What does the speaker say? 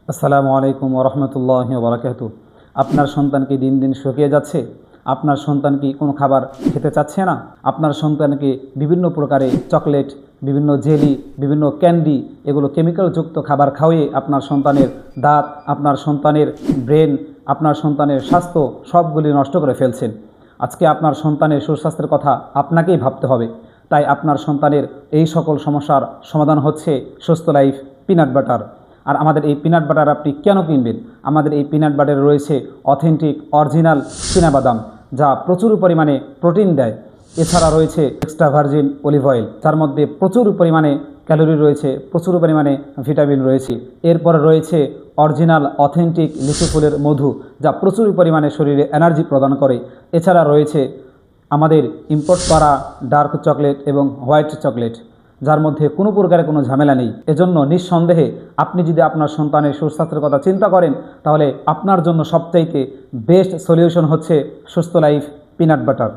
আসসালামু আলাইকুম ওয়া রাহমাতুল্লাহি ওয়া বারাকাতুহু। আপনার সন্তান কি দিন দিন শুকিয়ে যাচ্ছে? আপনার সন্তান কি কোনো খাবার খেতে চাচ্ছে না? আপনার সন্তানকে বিভিন্ন প্রকারে চকলেট, বিভিন্ন জেলি, বিভিন্ন ক্যান্ডি, এগুলো কেমিক্যালযুক্ত খাবার খাওয়িয়ে আপনার সন্তানের দাঁত, আপনার সন্তানের ব্রেন, আপনার সন্তানের স্বাস্থ্য সবগুলি নষ্ট করে ফেলছেন। আজকে আপনার সন্তানের সুস্বাস্থ্যের কথা আপনাকেই ভাবতে হবে। তাই আপনার সন্তানের এই সকল সমস্যার সমাধান হচ্ছে সুস্থ লাইফ পিনাট বাটার। আর আমাদের এই পিনাট বাটার আপনি কেন কিনবেন? আমাদের এই পিনাট বাটারে রয়েছে অথেন্টিক অরিজিনাল চীনাবাদাম, যা প্রচুর পরিমাণে প্রোটিন দেয়। এছাড়া রয়েছে এক্সট্রা ভার্জিন অলিভ অয়েল, যার মধ্যে প্রচুর পরিমাণে ক্যালোরি রয়েছে, প্রচুর পরিমাণে ভিটামিন রয়েছে। এরপর রয়েছে অরিজিনাল অথেন্টিক লিচু ফুলের মধু, যা প্রচুর পরিমাণে শরীরে এনার্জি প্রদান করে। এছাড়া রয়েছে আমাদের ইম্পোর্ট করা ডার্ক চকলেট এবং হোয়াইট চকলেট, যার মধ্যে কোনো প্রকারের কোনো ঝামেলা নেই। এজন্য নিঃসন্দেহে আপনি যদি আপনার সন্তানের সুস্বাস্থ্যের কথা চিন্তা করেন, তাহলে আপনার জন্য সবচাইতে বেস্ট সলিউশন হচ্ছে সুস্থ লাইফ পিনাট বাটার।